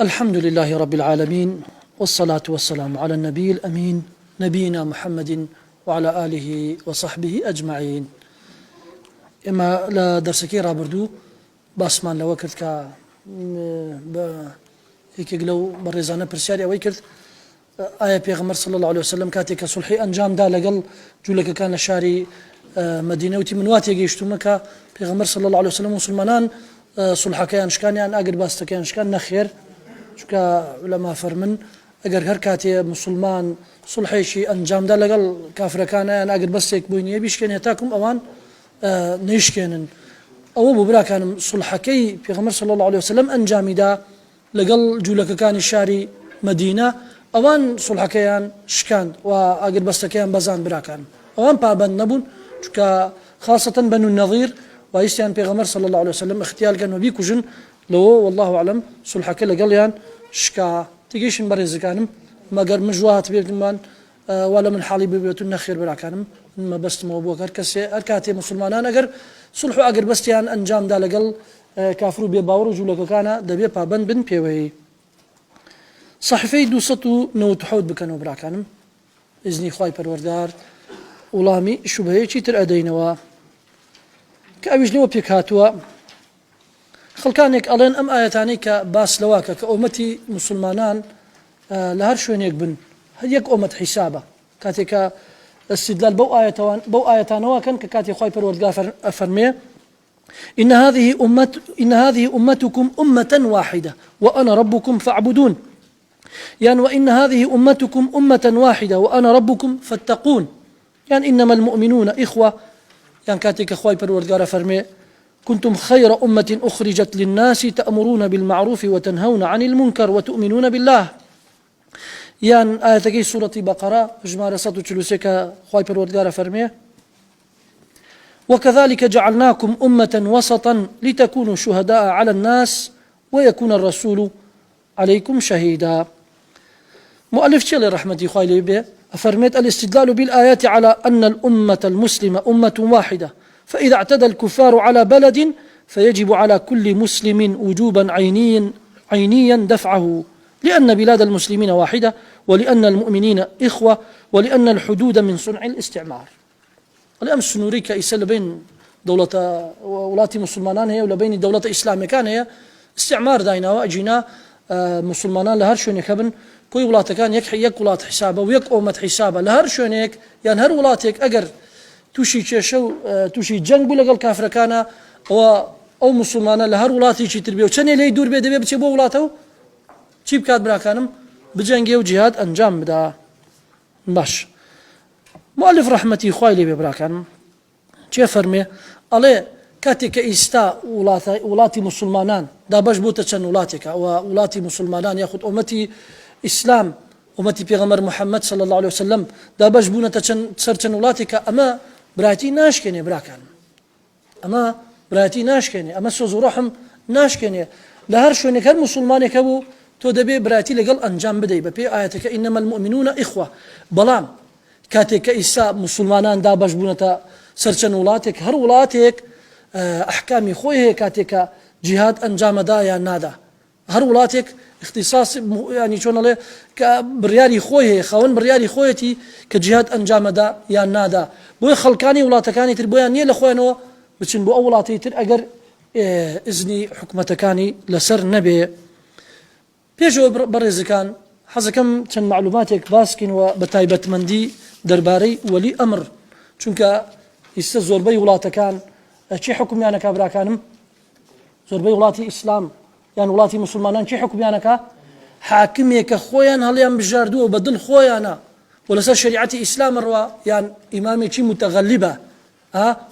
الحمد لله رب العالمين والصلاة والسلام على النبي الأمين نبينا محمد وعلى آله وصحبه أجمعين. إما لا درسكي رابردو باسمان لو كرت كا هيك لو برزانة برسياري أو كرت آية بيغمر صلى الله عليه وسلم كاتك صلحي أنجام دا لقل جولك كان شاري مدينة وتي من واتي يجتمك بيغمر صلى الله عليه وسلم مسلمان صلحك ينشكان يعني أقر باستك ينشكان نخير چونکە علەما فەرمن ئەگەر هەر کاتێ مسلمان سڵحێکی ئەنجامدا لەگەڵ کافرەکانیان ئەگەر بەستێک بووینە بیشکێنێ تاکم ئەوان نەیشکێنن. ئەوە بوو براکانم سڵحەکەی پێغەمبەر صلی الله عليه وسلم ئەنجامیدا لەگەڵ جوولەکەکانی شاری مەدینە ئەوان سڵحەکەیان شکاند و ئەگەر بەستەکەیان بەزان براکانم ئەوان پابەند نەبوون چونکە خاصەتەن بەنو نەظیر وایستیان پێغەمبەر صلی الله عليه وسلم اختیارکەن و بیکوژن لو والله أعلم صلحك لقليان شكا تجيشن برزكانم ما قر مجوات بيتمان ولا من حالي بيتنا خير براكانم ما بس موضوع كركسي أركاتي مسلمان أجر صلحوا أجر بس يان أنجام دا لقل كافرو بيباورو جولك كانا دبي بابن بن بيوي صحفي دوستو نو تحود بكنو براكانم إذني خواي پروردار ولامي شبهي چي تر أدينوا كأبيش لو بيكاتوا خلکانێک ئەڵێن ئەم ئاەتانەی کە باس لەواکە کە ئۆمەتی مسلمانان لە هەر شوێنێک بن هەر یەک ئۆمەت حیسابە کاتێکە استدلال بەو ئاەتانەوەکەن کە کاتێک خوای پەروەردگار ئەفەرمێ إن هذه أمتكم أمة واحدة وأنا ربكم فاعبدون يعني وإن هذه أمتكم أمة واحدة وأنا ربكم فاتقون يعني إنما المؤمنون إخوة يعني كاتێک کە خوای پەروەردگار ئەفەرمێ كنتم خير أمة أخرجت للناس تأمرون بالمعروف وتنهون عن المنكر وتؤمنون بالله. يعني آية سورة بقرة جمارة 146 خواي پروردگار فرميه وكذلك جعلناكم أمة وسطا لتكونوا شهداء على الناس ويكون الرسول عليكم شهيدا. مؤلف شيل رحمتي خواي لي فرميت الاستدلال بالآيات على أن الأمة المسلمة أمة واحدة فإذا اعتدى الكفار على بلد فيجب على كل مسلم وجوبا عينيا دفعه لأن بلاد المسلمين واحدة ولأن المؤمنين إخوة ولأن الحدود من صنع الاستعمار. الأمس سنوريك إسال بين دولة ولاتي مسلمان هي ولا بين دولة إسلامية كان هي استعمار داينا وأجينا مسلمان لهر شونيك هبن كوي ولات كان يك ولات حسابه ويك أمة حسابه لهر شونيك يعني هر ولاتك أجر توشي تشو توشي جنگ بو لەگەڵ کافرەکانە ئەو مسلمانە لە هەر وڵاتێکی تر بێ و چەندێ لێی دوور بێ دەبێ بچێ بۆ وڵاتەوە چی بکات براکانم بجەنگێ و جیهاد ئەنجام بدا. باش مؤلف ڕەحمەتی خوای لێ بێ براکانم چێ فەرمێ ئەڵێ کاتێک کە ئێستا وڵاتی مسلمانان دابەش بۆتە چەند وڵاتێکە و وڵاتی مسلمانان یاخود ئومەتی ئیسلام ئومەتی پێغەمبەر محەممەد صلی الله عليه وسلم دابەش بوونەتە سەر چەند وڵاتێکە ئەمە براتی ناشکێنێ براکانم ئەمە براتی ناشکێنێ ئەمە سۆز و ڕەحم ناشکێنێ لە هەر شوێنێک هەر مسلمانێکە بوو تۆ دەبێ براتی لەگەڵ ئەنجام بدەیت بە پێی ئاەتەکە ئینەمە المؤمنون ئیخوە. بەڵام کاتێک کە ئیسا مسلمانان دابەش بوونەتە سەر چەند وڵاتێک هەر وڵاتێک ئەحکامی خۆی هەیە کاتێکە جیهاد ئەنجامەدا یان نادا هەر وڵاتێک اختصاص يعني چۆن ئەڵێ کە بڕیاری خۆی هەیە خاوەن بڕیاری خۆیەتی کە جیهاد ئەنجامەدا یان نادا بۆی خەڵکانی وڵاتەکانی تر بۆیان نییە لە خۆیانەوە بچن بۆ ئەو وڵاتی تر ئەگەر ئیزنی حکومەتەکانی لەسەر نەبێ. پێشەوە بەڕێزەکان حەزەکەم چەند معلوماتێک باسکەینەوە بە تایبەتمەندی دەربارەی وەلی ئەمر چونکە ئێستا زۆربەی وڵاتەکان چی حکومیانەکە براکانم زۆربەی وڵاتی ئیسلام یان وڵاتی مسلمانان چی حکومیانەکە حاکمێکە خۆیان هەڵیان بژاردووە بە دڵ خۆیانە و لەسەر شریعەتی ئیسلام ڕوا یان ئیمامێکی متەغەلیبە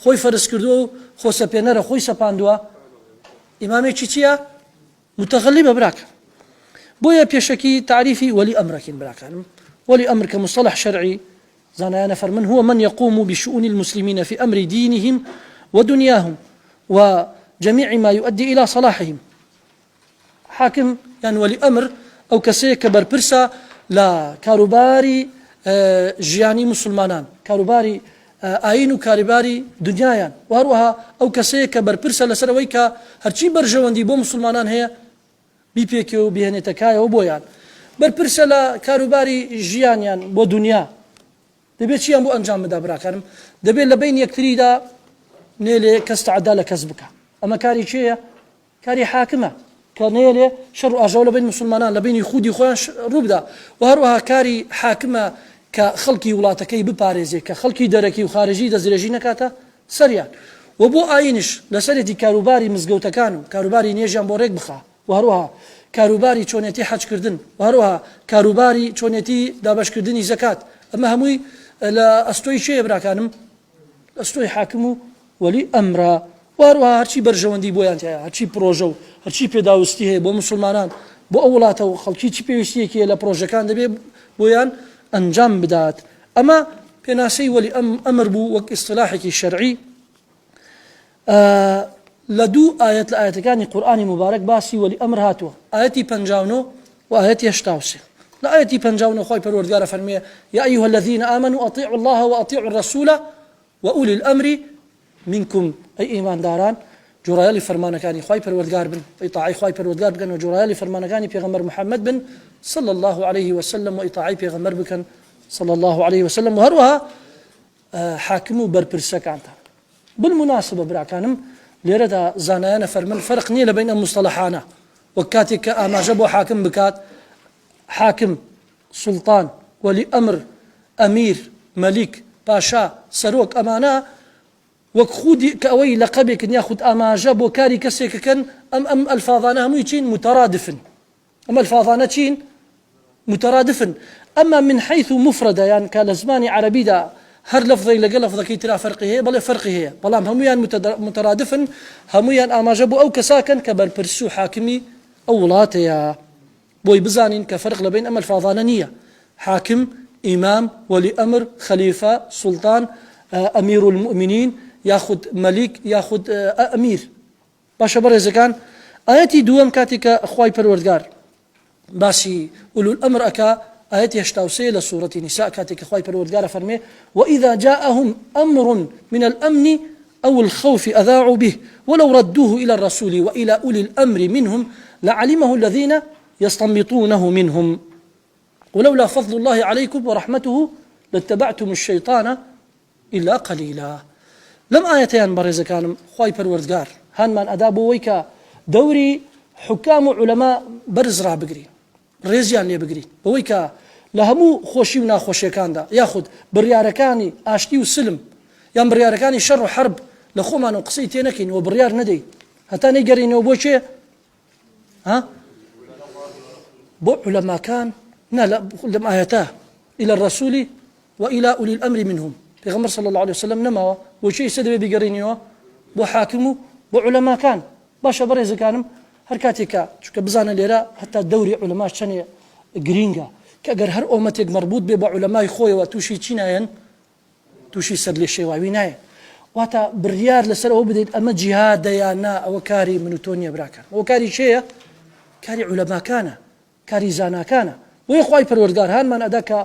خۆی فەرز کردووە و خۆسەپێنەرە خۆی سەپاندووە ئیمامێکی چییە متەغەلیبە براکە. بۆیە پێشەکی تعریفی وەلی ئەمرەکەین براکانم. وەلی ئەمر کە مصطلح شەرعی زانایانە فەرمن هو من يقوم بشؤون المسلمين في أمر دينهم ودنياهم وجميع ما يؤدي إلى صلاحهم. حاكم يعني ولي أمر أو كسي كبر برسا لا كاروباري جياني مسلمانان كاروباري ئاین و کاریباری دنیایان وهروها ئەو کەسەیە کە بەرپرسە لەسەرەوەی کە هەرچی بەرژەوەندی بۆ مسلمانان هەیە بیپێکەوە بهێنێتەکایەوە بۆیان بەرپرسە لە کاروباری ژیانیان بۆ دنیا دەبێت چیان بۆ ئەنجام بدا براکانم دەبێت لە بین یەکتریدا نێلێ کەس تەعەدا لە کەس بکە ئەمە کاری چێیە کاری حاکمە کە نێلێ شەڕ و ئاژەڵ لە بین مسلمانان لە بینی خودی خۆیان ڕووبدا و هەروەها کاری حاکمە کە خەڵکی وڵاتەکەی بپارێزێ کە خەڵکی دەرەکی و خارجی دەزرێژی نەکاتە سەریان و بۆ ئاینش لەسەرێتی کاروباری مزگەوتەکان و کاروباری نێژیان بۆ ڕێک بخا و هەروەها کاروباری چۆنێتی حەجکردن و هەروەها کاروباری چۆنێتی دابەشکردنی زەکات ئەمە هەمووی لە ئەستۆی چێە براکانم ئەستۆی حاکم و وەلی ئەمرە و هەروەها هەرچی بەرژەوەندی بۆیان هەیە هەرچی پرۆژە و هەرچی پێداویستی هەیە بۆ مسلمانان بۆ ئەو وڵاتە و خەڵکی چی پێویستیەکی لە پرۆژەکان دەبێت بۆیان ئەنجام بدات ئەمە پێناسەی وەلی ئەمر بوو وەک ئیصطلاحێکی شەرعی لە دوو ئاەت لە ئاەتەکانی قورئانی مبارەک باسی وەلی ئەمر هاتووە ئاەتی 59 و ئاەتی 83 لە ئاەتی 59 خۆی پەروەردگارە فەرمێ یا ئەیها الذین آمنوا أطیعوا الله وأطیعوا الرسول وأولی الأمر منكم ئەی ئیمانداران جۆرایەلی فەرمانەکانی خۆی پەروەردگار بن ئیطاعەی خۆی پەروەردگار بکەن و جۆرایەلی فەرمانەکانی پێغەمبەر محەممەد بن صلى الله عليه وسلم وإطاعەی پێغەمبەر بکەن صلى الله عليه وسلم و هەروەها حاکم و بەرپرسەکانتان بالمناسبة براکانم لێرەدا زانایانە فەرمن فەرق نییە لە بین ئەم مستەلەحانە وەک کاتێک کە ئاماژە بۆ حاکم بکات حاکم سوڵتان وەلی ئەمر ئەمیر مەلیک پاشا سەرۆک ئەمانە وەک خودی کە ئەوەی لەقەبێکن یاخود ئاماژە بۆ کاری کەسێکەکەن ئەم ئەلفاظانە هەمووی چین متەرادفن ئەم ئەلفاظانە چین متەرادفن ئەمە من حيث مفردە یان کە لە زمانی عەرەبیدا هەر لەفظەی لەگەڵ لەفظەکەی ترا فەرقی هەیە بەڵێ فەرقی هەیە بەڵام هەموویان متەرادفن هەموویان ئاماژە بۆ ئەو کەساکەن کە بەرپرس و حاکمی ئەو وڵاتەیە بۆی بزانین کە فەرق لە بین ئەم ئەلفاظانە نییە حاکم ئیمام وەلی ئەمر خەلیفە سوڵتان ئەمیر المؤمنین یاخود مەلیک یاخود ئەمیر باشە بەڕێزەکان ئاەتی دووەم کاتێک کە خوای پەروەردگار باسی ئولو الأمر ئەکا آيات 83 لسورة نساء كاتك خواي پروردگار فرمي وإذا جاءهم أمر من الأمن أو الخوف أذاعوا به ولو ردوه إلى الرسول وإلى أولي الأمر منهم لعلمه الذين يستنبطونه منهم ولولا فضل الله عليكم ورحمته لاتبعتم الشيطان إلا قليلا لم آيتين برزة كانوا خواي پروردگار هان من أدابو ويكا دوري حكام علماء برز را بگري رێزیان لێ بگریت بەوەی کە لە هەموو خۆشی و ناخۆشیەکاندا یاخود بڕیارەکانی ئاشتی و سلم یان بڕیارەکانی شەڕ و حرب لە خۆمان و قسەی تێ نەکەین و بڕیار نەدەین هەتا نەیگەڕینەوە بۆ چێ بۆ عولەماکان لەم ئاەتە إلى الرسول وإلى أولي الأمر منهم پێغەمبەر صلى الله عليه وسلم نەماوە بۆچی ئێستا دەبێ بیگەڕینەوە بۆ حاکم و بۆ عولەماکان باشە بەڕێزەکانم هەر کاتێکە چونکە بزانە لێرە هەتا دەوری عولەماش چەندێ گرینگە کە ئەگەر هەر ئۆمەتێک مەربوط بێ بە عولەمای خۆیەوە تووشی چی نایەن تووشی سەر لێ شێواوی نایە واتە بڕیار لەسەر ئەوە بدەیت ئەمە جیهادە یان نا ئەوە کاری من و تۆ نییە براکان ئەوە کاری چێیە کاری عولەماکانە کاری زاناکانە وەی خوای پەروەردگار هانمان ئەدا کە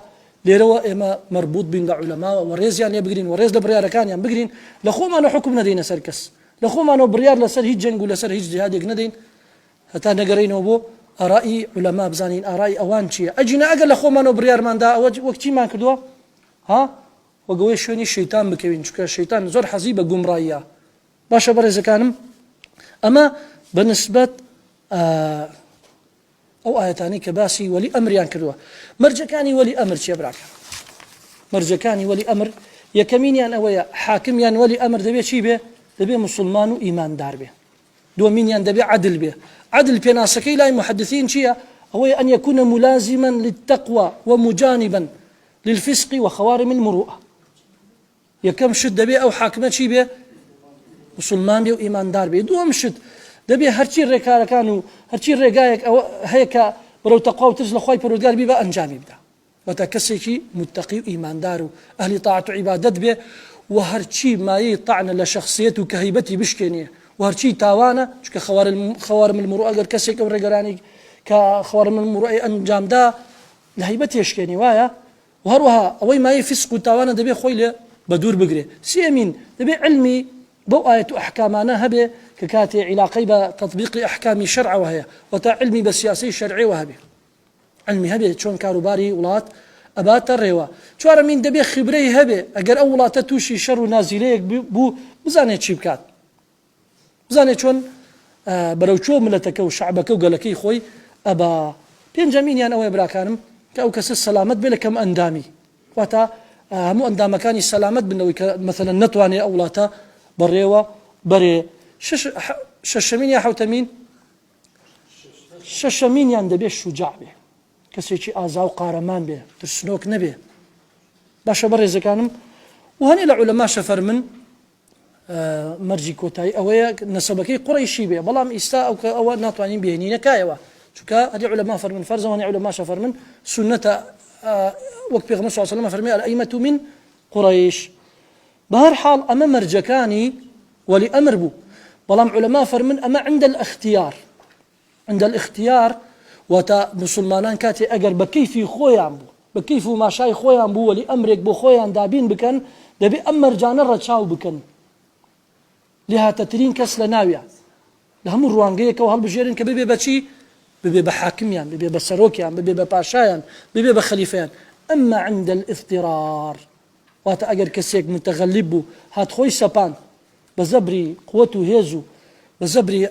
لێرەوە ئێمە مەربوط بین بە عولەماوە و ڕێزیان لێ بگرین و ڕێز لە بڕیارەکانیان بگرین لە خۆمانە حکم نەدەینە سەر کەس لە خۆمانەوە بڕیار لەسەر هیچ جەنگ و لەسەر هیچ جیهادێک نەدەین هەتا نەگەڕینەوە بۆ ئارائی عولەما بزانین ئارائی ئەوان چییە ئەجینە ئەگەر لە خۆمانەوە بڕیارماندا ئەوە وەک چیمان کردووە وەگەوەی شوێنی شەیتان بکەوین چونکە شەیتان زۆر حەزی بە گومڕاییە باشە بەڕێزەکانم ئەمە بەنسبەت ئەو ئاەتانی کە باسی وەلی ئەمریان کردووە مەرجەکانی وەلی ئەمر چیە براکە مەرجەکانی وەلی ئەمر یەکەمینیان ئەوەیە حاکمیان وەلی ئەمر دەبێت چی بێ دەبێ مسلمان و ئیماندار بێ دومینيان دبي عدل به عدل بيناسكي لا محدثين شيئا هو أن يكون ملازما للتقوى ومجانبا للفسق وخوارم المروءة يكم شد دبي أو حاكمة شي به مسلمان به وإيمان دار به دوم شد دبي هرشي الركارة كانوا هرشي الرقايق أو هيك برو تقوى وترسل خواي برودقار بيبا أنجامي بدا وتكسيكي متقي وإيمان دار أهل طاعة وعبادت به وهرشي ما يطعن لشخصيته كهيبتي بشكينيه وهرچی تاوانە چکە خوارم المروءة ئەگەر کەسێک ئەو ڕێگەرانی کە خوارم المروءة ئەنجامدا لە هەیبەت تێشکێنی وایە و هەروەها ئەوەی مایەی فسق و تاوانە دەبێ خۆی لێ بە دوور بگرێ سێمین دەبێ علمی بو آية أحكامنا هبه ككاتي علاقي بتطبيق أحكام شرع وهي وتا علمي بالسياسي شرعي وهبه علمي هبه شون كاروباري ولات أبات الروا شوار من دبي خبري هبه أجر أولات توشي شر نازليك بو بزاني شبكات بزاني شون بروشو ملتك وشعبك وقالكي خوي أبا بينجامين يعني أوي براكانم كأو كس السلامت بلكم أندامي وتا مو أندام كاني السلامت بنوي مثلا نتواني أولاتا بريوا بري ششمين يا حوتمين ششمين يعني دبي الشجاع به كسيشي آزاو قارمان به ترسنوك نبي باشا بري زكانم وهني العلماء شفر من مرجي كوتاي أويا نسبكي قريشي به بلام إستا أو ناتوانين بهني نكايوا شكا هذي علماء فرمن فرزا وهني علماء شفر من سنة وقت بيغمس صلى الله عليه وسلم فرمي الأئمة من قريش بهر حال أما مرجكاني ولأمر بو بلام علماء فرمن أما عند الاختيار وتا مسلمانان كاتي أجر بكيفي خويا بو بكيفو ما شاي خويا بو ولأمرك بو خويا دابين بكن دبي أمر جانا رتشاو بكن لها تترين كس لناوية لهم الروانجية وهل بجيرين كبيبي بشي ببي بحاكميان ببي بسروكيان ببي بباشايان ببي بخليفيان أما عند الاضطرار واتا أجر كسيك متغلبو هات خوي سبان بزبري قوته هيزو بزبري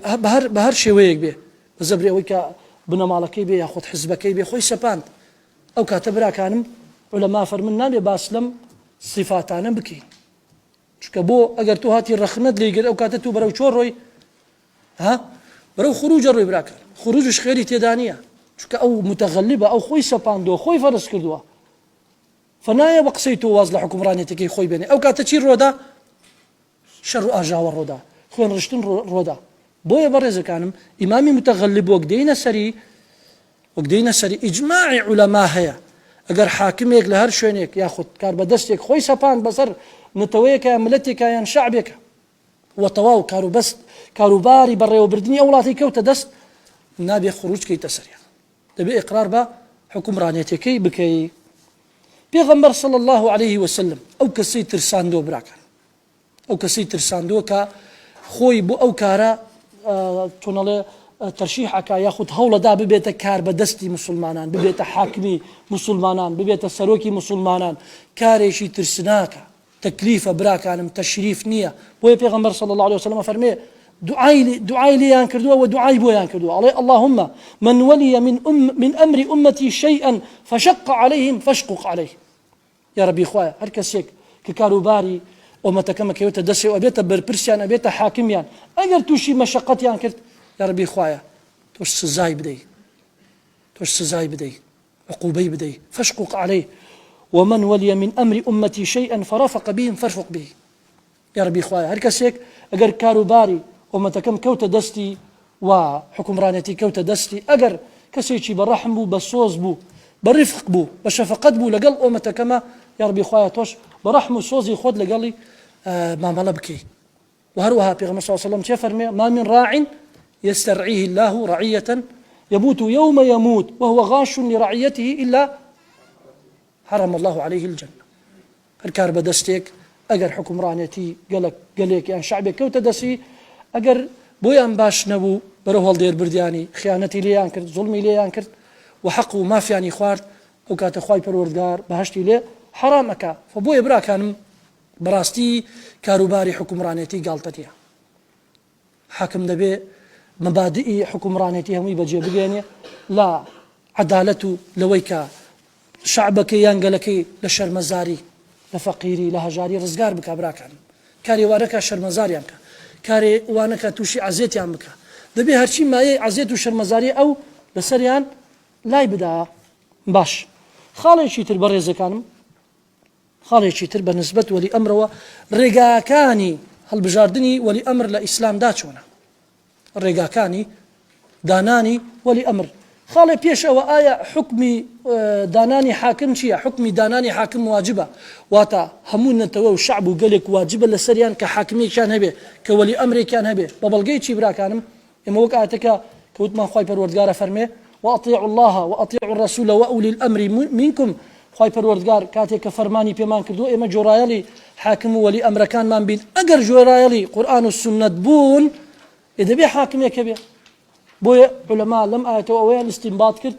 بهر شويك بيه بزبري ويكا بنا مالكي بيه ياخد حزبكي بيه خوي سبان أو كاتبرا كانم علماء فرمنا بباسلم صفاتانا بكي شكا بو أجر تو هاتي الرخند ليقر أو كاتتو برو شور روي ها برو خروج الروي براكر خروجش خيري تيدانية شكا أو متغلبة أو خوي سبان دو خوي فرس كردوا فنايا بقسيتو واز لحكم رانيتكي خوي بيني أو كاتتشي رودا شر آجاور رودا خوين رشتن رودا بويا برز كانم إمامي متغلب وقدينا سري إجماع علماء هيا أجر حاكميك لهر شوينيك ياخد كار بدستك خوي سبان بصر نتويك يا ملتك يا شعبك وطواو كارو باري بري وبردني أولاتي كوتا دست نابي خروج كي تسريع تبي إقرار با حكم رانيتكي بكي بيغمبر صلى الله عليه وسلم أو كسي ترساندو براكا أو كسي ترساندو كا خوي بو أو كارا تونالي ترشيحك ياخد هولا دا ببيت كار بدستي مسلمانان ببيت حاكمي مسلمانان ببيت سروكي مسلمانان كاريشي ترسناكا تكليف براكانم تشريف نية بو بيغمبر صلى الله عليه وسلم فرمي دعاي لي ينكردوا ودعاي بو ينكردوا عليه اللهم من ولي من أمر أمتي شيئا فشق عليهم فاشقق عليه يا ربي إخوايا هركسيك ككاروباري ومتكما كيوتا دسي وأبيتا بربرسيان أبيتا حاكميان أجر توشي مشقتي ينكرد يا ربي إخوايا توش سزاي بدي عقوبي بدي فاشقق عليه ومن ولي من أمر أمتي شيئا فرفق بهم فارفق به يا ربي إخوايا هركسيك أجر كاروباري ومتكم كوتا دستي وحكم رانيتي كوتا دستي أجر كسيتي برحم بو بصوص بو برفق بو بشفقت بو لقل ومتكما يا ربي إخوايا توش برحم صوصي خود لقلي ما ملبكي وهروها بيغمبر صلى الله عليه وسلم فرمي ما من راع يسترعيه الله رعية يموت يوم يموت وهو غاش لرعيته إلا حرم الله عليه الجنة الكاربة دستيك أجر حكم رانيتي قالك يعني شعبك كوتا دسي أجر بويان باش نبو بروه الدير بردياني خيانتي ليان كرت ظلمي ليان كرت وحقه ما في يعني خوارت وكات خواي پروردگار بهشتي ليه حرامك فبويا برا كانم براستي كاروباري حكم رانيتي قالتتيا حاكم دبي مبادئي حكم رانيتي همي بجي بقيني لا عدالته لويكا شعبك ينقلكي لشرمزاري لفقيري لهجاري رزقار بك براكان كاري وانكا شرمزاري ينكا كاري وانكا توشي عزيت ينكا دبي هرشي ما عزيت وشرمزاري او لسريان لا يبدا باش خالي شيتر بريزه كانم خالي شيتر بالنسبة ولي أمر رقاكاني هل بجاردني ولي أمر لإسلام داتشونا الرقاكاني داناني ولي أمر خالي بيش أو آية حكمي داناني حاكم شيء حكمي داناني حاكم واجبة واتا همون نتوى الشعب وقالك واجبة لسريان كحاكمي كان هبه كولي أمري كان هبه ببلغي شي برا كانم إما وقعتك كوت ما خواي پروردگار فرمي وأطيعوا الله وأطيعوا الرسول وأولي الأمر منكم خواهي پروردگار كاتي كفرماني بيمان كردو إما جورايالي حاكم ولي أمر كان من بين أجر جورالي قرآن والسنة بون إذا بي حاكم يكبي بويا علماء لم آياتوا أويا استنباط كرد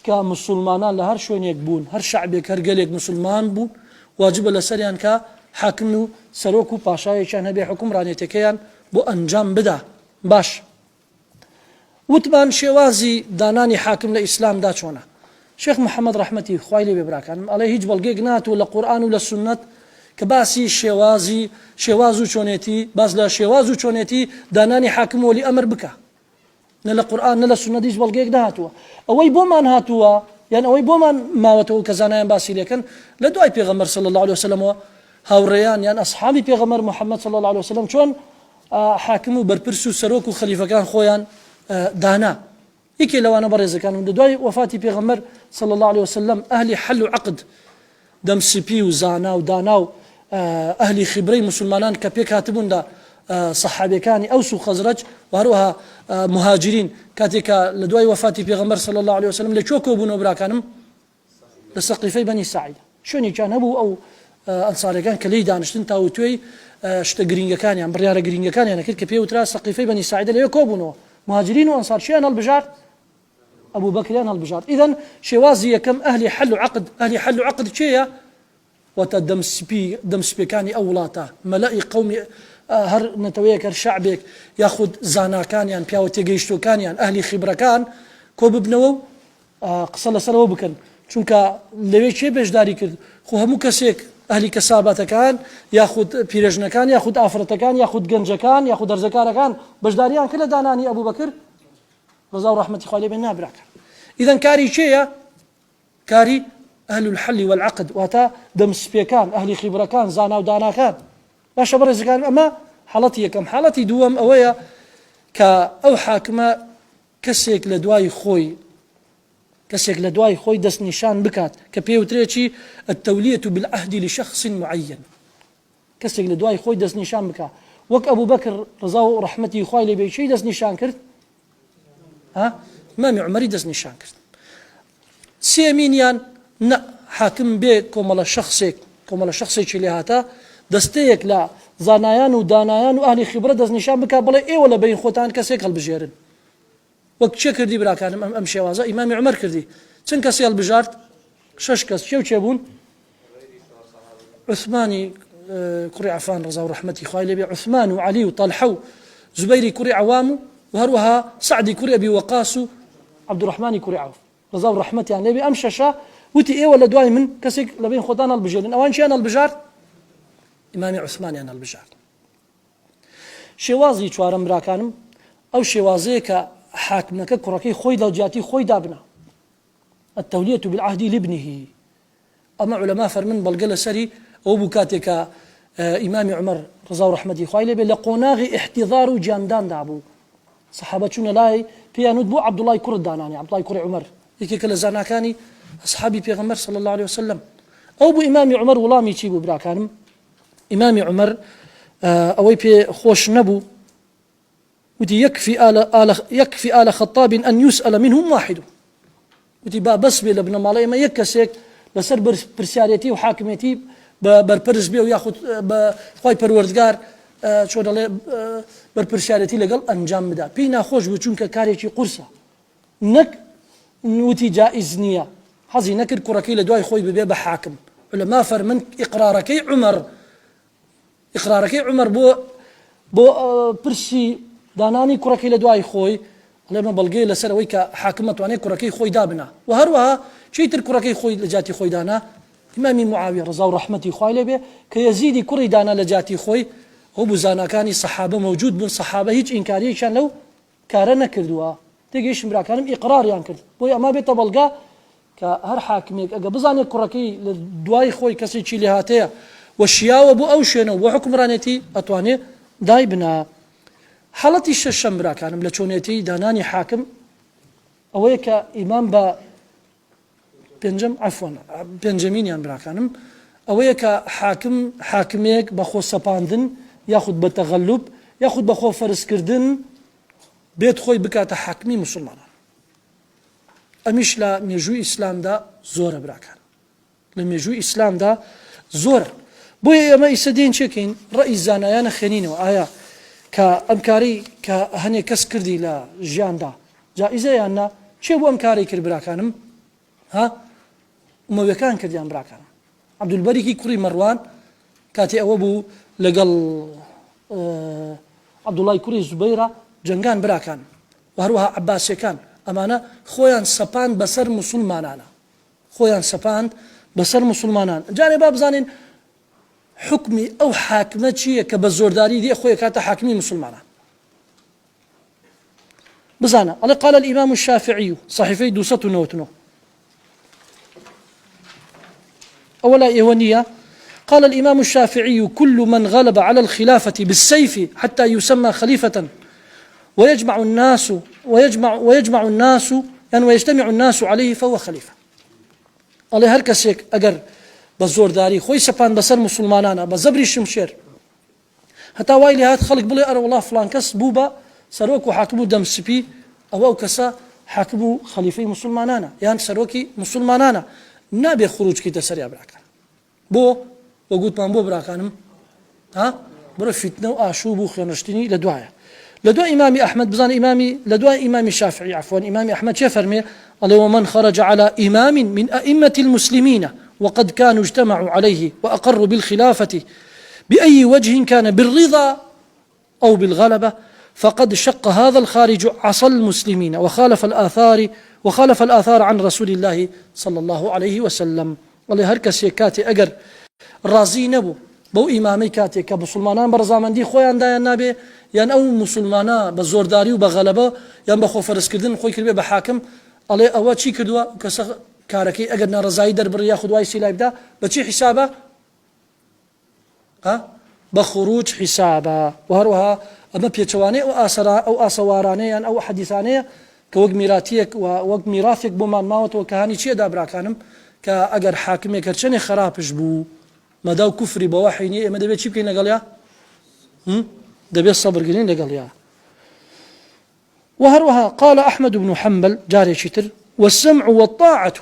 كمسلمان لهر شوين يكبون هر شعبك هر قليك مسلمان بون واجب لسريان كحاكم سروكو باشاي كان هبي حكم رانيتكيان بو أنجام بدا باش وتبان شوازي داناني حاكم لإسلام دا چونا شيخ محمد رحمتي خوالي ببراكان عليه هيج بلقيق ناتو لقرآن ولا السنة كباسي شوازو چونيتي باز لا شوازو چونيتي داناني حاكم ولي أمر بكا نلا قرآن نلا السنة ديج بلقيق ناتو أوي بومان هاتوا يعني أوي بومان ماوتو كزانايان باسي لكن لدواي بيغمر صلى الله عليه وسلم هاوريان يعني أصحابي بيغمر محمد صلى الله عليه وسلم چون حاكمو برپرسو سروكو خليفة كان خويان دانا إيكي لو أنا برز كانوا دواي وفاتي بيغمر صلى الله عليه وسلم أهلي حلوا عقد دم سبي وزانا وداناو أهلي خبري مسلمان كبيك هاتبون دا صحابي كاني أوسو خزرج وهروها مهاجرين كاتيكا لدواي وفاتي بيغمر صلى الله عليه وسلم لشوكو بنو براكانم لسقيفي بني سعيد شوني كان أبو أو أنصاري كان كلي دانشتن تاوتوي شتا جرينجا كان يعني بريارة جرينجا كان يعني كل كبيه وترى سقيفي بني سعيد ليكو بنو مهاجرين وأنصار شيئا البجار أبو بكر أنا البجار إذن شوازي كم أهلي حلوا عقد شيء وتدم سبي كاني أولاتا ملائي قومي هر نتويك هر شعبك ياخذ زانا كان يعني بياو تيجيشتو كان يعني أهلي خبرة كان كوب بنو قصلا سلو بكن چونك لوي شيء بجداري كرد خو همو كسيك أهلي كسابة كان ياخذ بيرجنا كان ياخذ آفرة كان ياخذ جنجة كان ياخذ أرزكارة كان بجداريان كلا داناني أبو بكر رضا ورحمة خالي بنا براك إذن كاري شيء كاري أهل الحل والعقد واتا دم سبيكان أهل خبرة كان زانا ودانا كان باش برز كان أما حالتي كم حالتي دوام أويا كأو حاكمة كسيك لدواي خوي دس نشان بكات كبيو تريتشي التولية بالعهد لشخص معين كسيك لدواي خوي دس نشان بكات وك أبو بكر رضا ورحمتي خوالي بيشي دس نشان كرت إمام عمر دس نشان كرت سيمينيان نا حاكم بيك كومالا شخصيك اللي هاتا دستيك لا زانايان ودانايان وأهل خبرة دس نشان بكا بلا إيه ولا بين خوتان كسيك هالبجيرن وقت شو كردي براكان أمشي وازا إمام عمر كردي چن كسي هالبجارت شش كس شو تشبون عثماني كري عفان رضا ورحمتي خايلي بي عثمان وعلي وطلحة زبيري كري عوام وهروها سعدي كري أبي وقاص عبد الرحمن كري عوف رضا ورحمتي يعني بي أمششا وتي إيه ولا دواي من كسيك لبين خوتان البجيرن أوان شي أنا البجار إمامي عثمان أنا البجار شوازي چوارم براكانم أو شوازي كحاكمك كركي خوي لجاتي خوي دابنا التولية بالعهد لابنه أما علماء فرمن بلقل سري أو بكاتك إمام عمر رضا ورحمته خويلي لقوناغي احتضار جاندان دابو صحابتنا لاي بيانود بو عبد الله كرد داناني عبد الله كري عمر يكي كلا زاناكاني أصحابي بيغمر صلى الله عليه وسلم أو بو إمام عمر ولامي يجيبوا براكانم إمام عمر أوي بي خوش نبو ودي يكفي آل خطاب أن يسأل منهم واحد ودي بس بي لابن مالي ما يكسيك لسر برسياريتي وحاكميتي برپرس بيه وياخد بخواي پروردگار شو دالي برپرسياريتي لقل انجام بدا بينا خوش بو چونك كاريكي قرصة نك نوتي جائز نية حظي نكر كركي لدواي خوي ببيه بحاكم علماء فرمن إقراركي عمر بو برسي داناني كركي لدواي خوي لما بلقي لسر ويكا حاكمة واني كركي خوي دابنا وهروها شيتر كركي خوي لجاتي خوي دانا إمامي معاوية رضا ورحمتي خوي لبي كيزيدي كري دانا لجاتي خوي هو بزانا كاني صحابة موجود بن صحابة هيج إنكاري كان لو كارنا كردوا تيجيش مرا كانم إقرار يعني كرد بوي أما بيت بلقى كهر حاكميك أجا بزاني كركي لدواي خوي كسي تشيلي هاتيا والشياوة بو أوشينو وحكم رانيتي أطواني دايبنا حالتي الشم مرا كانم لچونيتي داناني حاكم أويك إمام با بنجمين يعني براكانم أويك حاكميك بخو سباندن ياخد بتغلب ياخد بخو فرس كردن بيت خوي بكاتا حاكمي مسلمان أميش لا ميجو إسلام دا زورة براكان لميجو إسلام دا زورة بۆیە ئێمە ئیسەدین چێکین ڕەئی زانایانە خوێنینەوە ئایا کە ئەم کاری کە هەنێک کەس کردی لە ژیاندا جائزە یان نا چێ بۆ ئەم کاری کرد براکانم ها ئومەویەکان کردیان براکانم عەبدولبەریکی کوڕی مەڕوان کاتی ئەوە بوو لەگەڵ عەبدوڵای کوڕی زوبەیرە جەنگان براکان و هەروەها عەباسیەکان ئەمانە خۆیان سەپاند بەسەر موسڵمانانە خۆیان سەپاند بەسەر موسڵمانان جارێ با بزانین حکمی ئەو حاکمە چییە کە بە زۆرداری دێ خۆی کاتە حاکمی مسلمانان بزانە ئەڵێ قال الإمام الشافعي صحيفەی 299 أولا إيوانية قال الإمام الشافعي كل من غلب على الخلافة بالسيف حتى يسمى خليفة ويجمع الناس يعني ويجتمع الناس عليه فهو خليفة الله هر کەسێک ئەگەر بە زۆرداری خۆی سەپان بەسەر مسلمانانە بە زەبری شمشێر هەتا وای لێ هات خەڵک بڵێ ئەرە وڵا فڵان کەس بوو بە سەرۆک و حاکم و دەمسپی ئەو کەسە حاکم و خەلیفەی مسلمانانە یان سەرۆکی مسلمانانە نابێ خروجکیتە سەریا براکان بۆ وەگوتمان بۆ براکانم ها بڕە فیتنە و ئاشوب و خوێنشتنی لە دوایە لە دوای ئیمامی ئەحمەد بزانە ئیمامی لە دوای ئیمامی شافعی عفوا ئیمامی ئەحمەد چێ فەرمێ الله ومن خرج على إمام من أئمة المسلمين وقد كانوا اجتمعوا عليه وأقروا بالخلافة بأي وجه كان بالرضا أو بالغلبة فقد شق هذا الخارج عصا المسلمين وخالف الآثار عن رسول الله صلى الله عليه وسلم والله هر کەسێک کاتێ ئەگەر ڕازی نەبوو بەو ئیمامی کاتێک کە مسلمانان بەڕزامەندی خۆیان دایان نابێ یان ئەو مسلمانە بە زۆرداری و بە غەلەبە یان بە خۆفەرزکردن خۆی کردبێ بە حاکم ئەڵێ ئەوە چی کردووە کەسە کارەکەی ئەگەر ناڕزایی دەربڕ یا خودوای سیلای بدا بەچی حیسابە بە خروج حیسابە و هەروەها ئەمە پێچەوانەی ئەو ئاسەوارانەیان ئەو حەدیثانەیە کە وەک میراتیەک وەک میراثێک بۆمان ماوەتەوە کە هانی چیەدا براکانم کە ئەگەر حاکمێک هەرچەنێ خراپش بوو مەدا و کوفری بەوە حینی ئێمە دەبێت چی بکەین لەگەڵیا دەبێت سەبرگرین لەگەڵیا وهروها قال أحمد بن حنبل جاري شتر والسمع والطاعة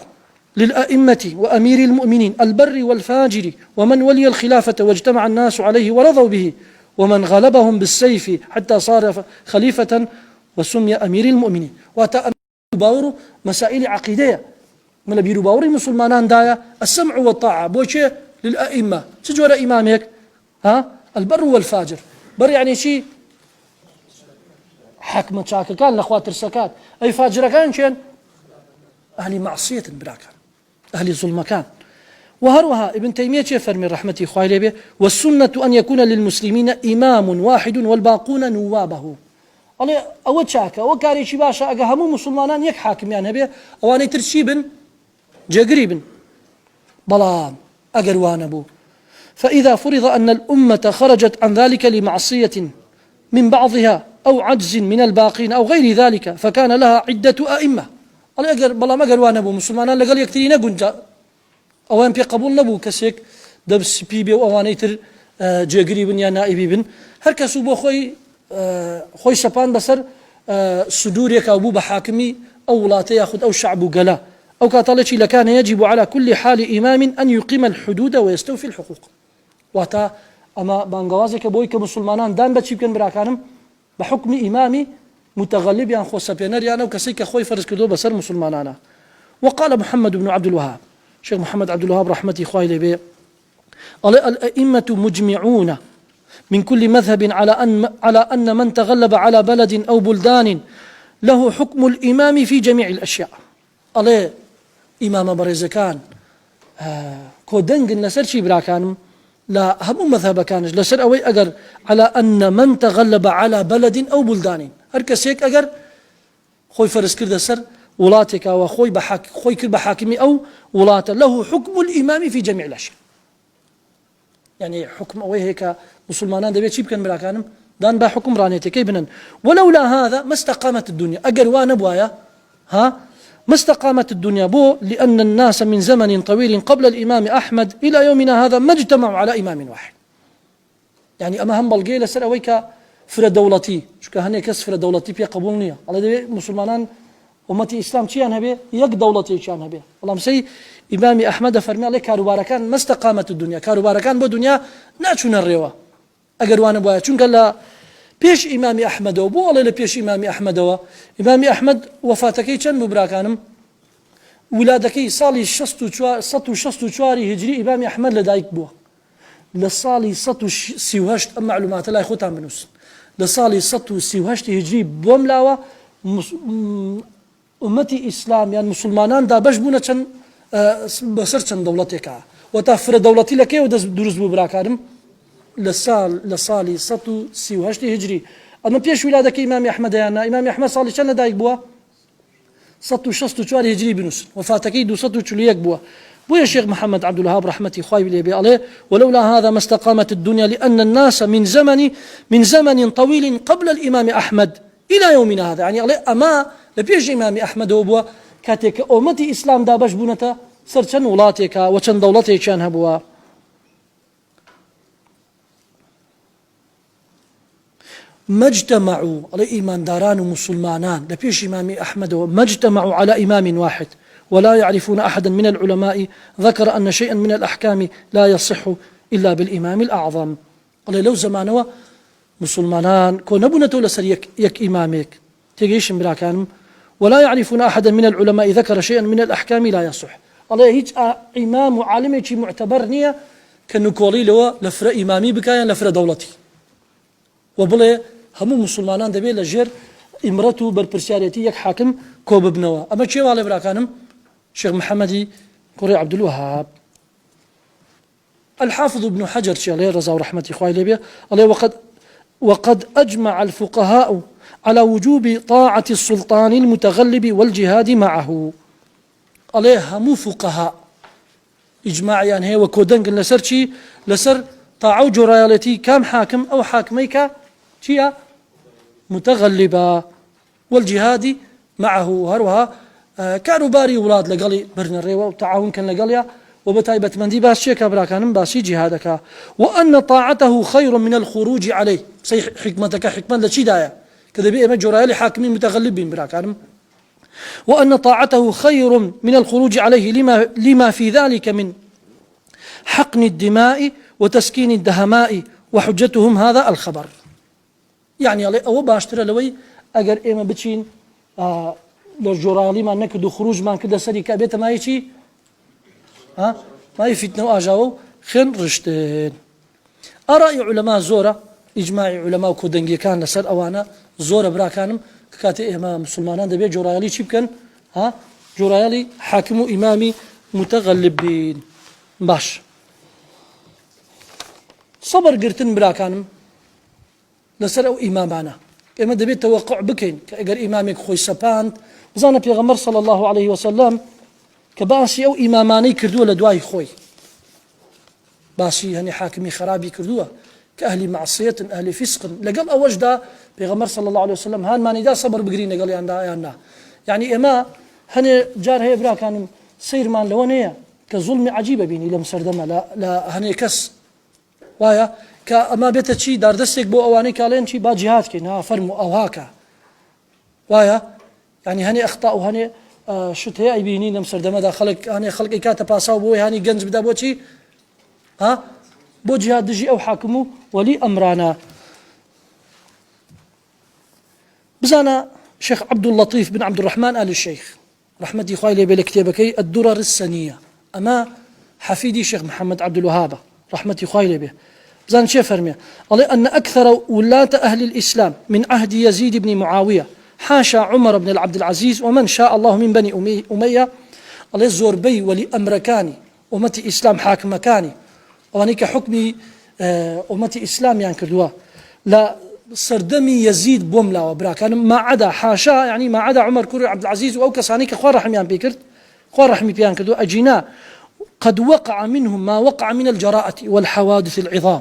للأئمة وأمير المؤمنين البر والفاجر ومن ولي الخلافة واجتمع الناس عليه ورضوا به ومن غلبهم بالسيف حتى صار خليفة وسمي أمير المؤمنين وأتى باور مسائل عقيدية من بيرو باوري مسلمان دايا السمع والطاعة بوشي للأئمة سجور إمامك البر والفاجر بر يعني شيء حكمة شاكا كان لأخوات رسكات أي فاجر كان شين أهل معصية براكان أهل ظلم كان وهروها ابن تيمية فرمي رحمته خوالي به والسنة أن يكون للمسلمين إمام واحد والباقون نوابه الله أو شاكا وكاري شي باشا أجا همو مسلمان يك حاكم يعني به أواني ترشيبن جقريبن بلان أجروان أبو فإذا فرض أن الأمة خرجت عن ذلك لمعصية من بعضها أو عجز من الباقين أو غير ذلك فكان لها عدة أئمة الله أجر بلا ما أجروان أبو مسلمان لقال يكترين جنجا أوان في قبول نبو كسيك دبس بيبي وأواني تر جقريبن يا نائبين هركسو بو خوي سبان بسر صدورك أبو بحاكمي أو ولاته ياخذ أو شعب قلا أو كاتلتي لكان يجب على كل حال إمام أن يقيم الحدود ويستوفي الحقوق واتا أما بانغوازك بويك مسلمان دان بتشي بكن براكانم بحكم إمامي متغلب يعني خوصة بينار يعني وكسيك خوي فرز كدو بسر مسلمانانا وقال محمد بن عبد الوهاب شيخ محمد عبد الوهاب رحمتي خوالي به الأئمة مجمعون من كل مذهب على أن من تغلب على بلد أو بلدان له حكم الإمام في جميع الأشياء الله إمام برزكان كودنج لسر شي براكانم لا هم مذهب كانش لسر أوي أجر على أن من تغلب على بلد أو بلدان هركسيك أجر خوي فرس كرد سر ولاتك وخوي خوي كرد بحاكمي أو ولات له حكم الإمام في جميع الأشياء يعني حكم أوي هيك مسلمان دبيت شي بكن براكانم دان با حكم رانيتي كيبنن ولولا هذا ما استقامت الدنيا أجر وانا بوايا ما استقامت الدنيا بو لأن الناس من زمن طويل قبل الإمام أحمد إلى يومنا هذا ما اجتمعوا على إمام واحد يعني أما هم بلقي لسر أويك فرا دولتي شو كهني كسفر دولتي بيا قبولنيا على ده مسلمان أمتي إسلام چیان هبه يك دولتي چیان هبه والله مسي إمام أحمد فرمي عليه كاروباركان ما استقامت الدنيا كاروباركان بو دنيا ناچون الروا أجر وانا بوايا چون قال پیش إمام أحمد وبو الله لبيش إمام أحمد إمام أحمد وفاتكي چند مبراكانم ولادكي صالي 164 هجري إمام أحمد لدايك بوا لصالي 138 معلومات لا يخوتها منوس لصالي 138 هجري بوملاوة أمتي إسلام يعني مسلمانان دا باش بونا چند بسر چند دولتك وتفر دولتي لكي ودرس ببراكانم لصالي 138 هجري أما بيش ولادك إمام أحمد يعني إمام أحمد صالي چند لدايك بوا 164 هجري بنص وفاتكي 240 بوا يا شيخ محمد عبد الوهاب رحمتي خايب لي عليه ولولا هذا ما استقامت الدنيا لأن الناس من زمن طويل قبل الإمام أحمد إلى يومنا هذا يعني عليه أما لبيش إمام أحمد وبوا كاتك أمتي إسلام دا باش بونتا سرچن ولاتك وچن دولتي چان هبوا ما اجتمعوا على إيمان داران ومسلمانان لبيش إمام أحمد ما اجتمعوا على إمام واحد ولا يعرفون أحدا من العلماء ذكر أن شيئا من الأحكام لا يصح إلا بالإمام الأعظم قال لو زمانوا مسلمانان كون نبونتو لسر يك إمامك تيجيش براكانم ولا يعرفون أحدا من العلماء ذكر شيئا من الأحكام لا يصح قال هيج إمام وعالم شي معتبر نية كنقولي له لفر إمامي بكايا لفر دولتي وبله همو مسلمانان دبي لجر إمرته بربرسياريتي يك حاكم كوب بنوا أما شيء والله براكانم شيخ محمدي كوري عبد الوهاب الحافظ ابن حجر شيخ عليه رضا ورحمة إخواني ليبيا عليه وقد أجمع الفقهاء على وجوب طاعة السلطان المتغلب والجهاد معه عليه همو فقهاء إجماع يعني هي وكودنق لسر شي لسر طاعو جرالتي كام حاكم أو حاكميك شيا متغلبة والجهاد معه هروها كانوا باري أولاد لقالي برن الريوة وتعاون كان لقاليا وبتايبة مندي باس شيكا براكانم باسي جهادك وأن طاعته خير من الخروج عليه صحيح حكمتك حكمة لشي دايا كذا بيئة جرالي حاكمين متغلبين براكانم وأن طاعته خير من الخروج عليه لما في ذلك من حقن الدماء وتسكين الدهماء وحجتهم هذا الخبر يعني أو باشترى لوي أجر إما بتشين للجرالي ما نكدو خروج ما كده سري كابيت ما يشي ما يفتنوا أجاو خن رشتين أرأي علماء زورة إجماع علماء كودنجي كان لسر أوانا زورة برا كانم كاتي إمام مسلمان دبي جرالي شيب كان جرالي حاكم إمامي متغلبين باش صبر قرتن برا كانم لسر أو إمامانا إما دبي توقع بكين كأجر إمامك خوي سباند بزانا بيغمر صلى الله عليه وسلم كباسي أو إماماني كردوه لدواي خوي باسي هني حاكمي خرابي كردوه كأهل معصية أهل فسق لقل أوجدا بيغمر صلى الله عليه وسلم هان ماني دا صبر بقرين قال يانا يعني إما هني جار هي برا كان سير مان لونية كظلم عجيبة بيني لم سردما لا هني كس وايا كأما بيت شي دار دستك بو أواني كالين شي با جهاد كنا فرمو أو هاكا وايا يعني هني أخطاء وهني شت هي بيني لم سردما دا خلق هني خلق إكاتا باساو بوي هني جنز بدا بوشي بو جهاد دجي أو حاكمو ولي أمرانا بزانا شيخ عبد اللطيف بن عبد الرحمن آل الشيخ رحمتي خوالي بالكتابكي الدرر السنية أما حفيدي شيخ محمد عبد الوهاب رحمتي خوالي به بزان شيخ فرمي قال أن أكثر ولاة أهل الإسلام من عهد يزيد بن معاوية حاشا عمر بن العبد العزيز ومن شاء الله من بني أمية قال الزوربي ولي أمركاني أمتي إسلام حاكم مكاني وانيك حكمي أمتي إسلام يعني كردوا لا سردمي يزيد بوملا وبرا كان ما عدا حاشا يعني ما عدا عمر كوري عبد العزيز أو كسانيك خوار رحميان بيكرت خوار رحمي بيان كردوا أجينا قد وقع منهم ما وقع من الجراءة والحوادث العظام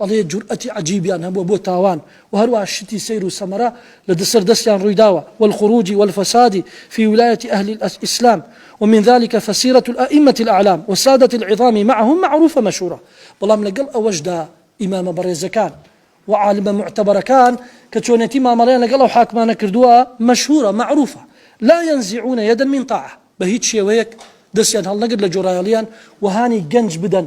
قال جرأة عجيب يعني أبو تاوان وهروا الشتي سير سمراء لدسر دسيان رويداوة والخروج والفساد في ولاية أهل الإسلام ومن ذلك فسيرة الأئمة الأعلام والسادة العظام معهم معروفة مشهورة والله من لقل أوجد إمام بريزكان وعالم معتبر كان كتشونتي ما مرينا لقل أو حاكمان كردوها مشهورة معروفة لا ينزعون يدا من طاعة بهيت شيويك دسيان هل نقد لجوراليان وهاني جنج بدن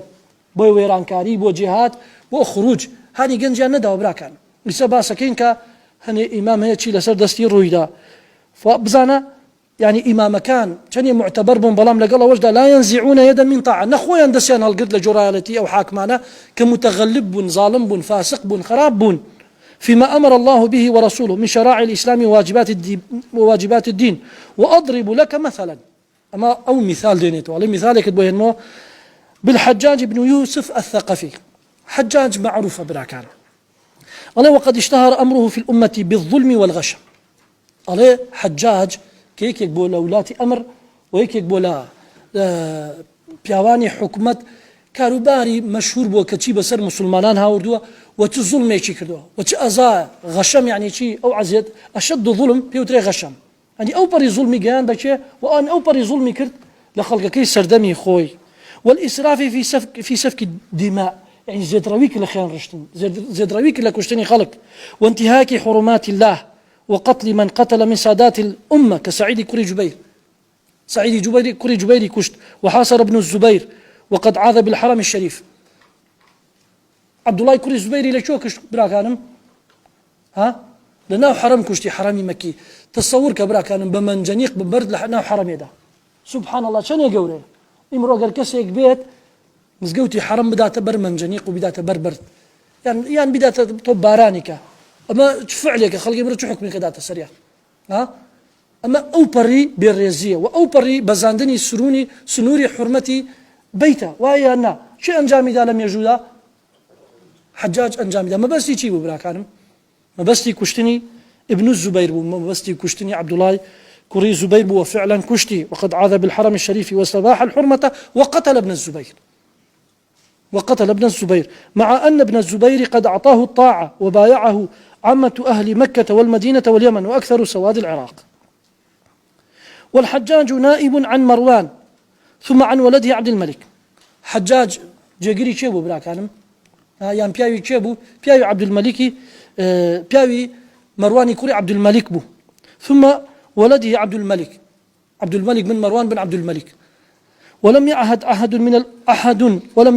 بو ويران كاري بو جهاد بو خروج هاني جنج نداو براكان لسبا سكين كا هني إمام هي تشي لسر دستي رويدا فبزانا يعني إمام كان كان معتبر بن بلام لقال وجدا لا ينزعون يدا من طاعة نخويا دسيان هل قد لجورالتي أو حاكمانا كمتغلب بن ظالم بن فاسق بن خراب بن فيما أمر الله به ورسوله من شرائع الإسلام وواجبات الدين وأضرب لك مثلا أما أو مثال دينيتو على مثالك تبين بالحجاج بن يوسف الثقفي حجاج معروف براكان عليه وقد اشتهر أمره في الأمة بالظلم والغش عليه حجاج كيك يقبل أولاتي أمر ويك يقبل بيواني حكمت كاروباري مشهور بو كتشي بسر مسلمانان هاوردوا وتش ظلم يشي كردوا وتش أزا غشم يعني شي أو عزيز أشد ظلم بيوتري غشم يعني أو بري ظلمي جان بشي وأن أو بري ظلمي كرد لخلق كي سردمي خوي والإسراف في سفك الدماء يعني زيد رويك لخيان رشتن زيد رويك لكشتني خلق وانتهاك حرمات الله وقتل من قتل من سادات الأمة كسعيد كري جبير سعيد جبير كري جبير كشت وحاصر ابن الزبير وقد عاذ بالحرم الشريف عبد الله كري الزبيري لشو كشت براكانم ها لناو حرم كشتي حرمي مكي تصور كبرا كان بمنجنيق ببرد لناو حرم يدا سبحان الله شنو يقولي امرو قال كسيك بيت مزقوتي حرم بدات بر منجنيق وبدات برد يعني بدات طب بارانيكا اما فعلك خلقي مرت حكمي كدات سريع ها اما اوبري بالريزيه واوبري بزاندني سنوري حرمتي بيتا وهي أن شيء أنجامي ذا لم يجودا حجاج أنجامي ذا ما بس يجي ببرا كانم ما بس كشتني ابن الزبير بو ما بس كشتني عبد الله كري زبير بو فعلا كشتي وقد عاذ بالحرم الشريف واستباح الحرمة وقتل ابن الزبير مع أن ابن الزبير قد أعطاه الطاعة وبايعه عامة أهل مكة والمدينة واليمن وأكثر سواد العراق. والحجاج نائب عن مروان ثم عن ولده عبد الملك. حجاج جاگیری چه بو برا کانم یان پیاوی چه بو پیاوی عبد الملك پیاوی مروان كوري عبد الملك بو ثم ولده عبد الملك من مروان بن عبد الملك ولم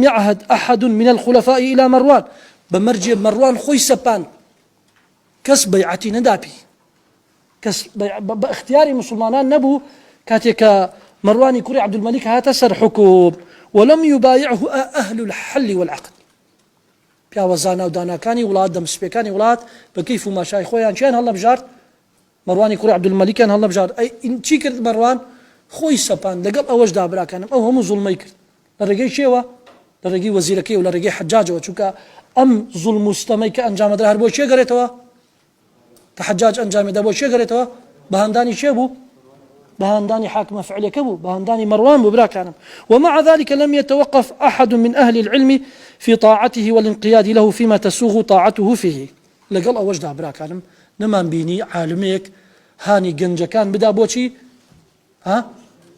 يعهد أحد من الخلفاء إلى مروان بمرجع مروان خوي سبان كس بيعتي ندابي كس باختياري مسلمان نبو كاتيكا مروان كوري عبد الملك هاتسر حكوم ولم يبايعه أهل الحل والعقد بيا وزانا ودانا كاني ولاد دم سبيكاني ولاد بكيف ما شاي خويا شان هلا بجار مروان كوري عبد الملك كان هلا بجار أي إن شكر مروان خوي سبان لقب أوج دابرا كان أو هم ظلمي كرد لرجع شيوا لرجع وزيركي ولا رجع حجاج وشوكا أم ظلم مستمي كأنجام در هربو شيء قريتوا كحجاج أنجام دبو شيء قريتوا بهنداني شيبو بهنداني حاكم فعلي كبو بهنداني مروان ببرا كان ومع ذلك لم يتوقف أحد من أهل العلم في طاعته والانقياد له فيما تسوغ طاعته فيه لقل أوج دابرا كان نمان بيني عالميك هاني جنجا كان بدا بوشي ها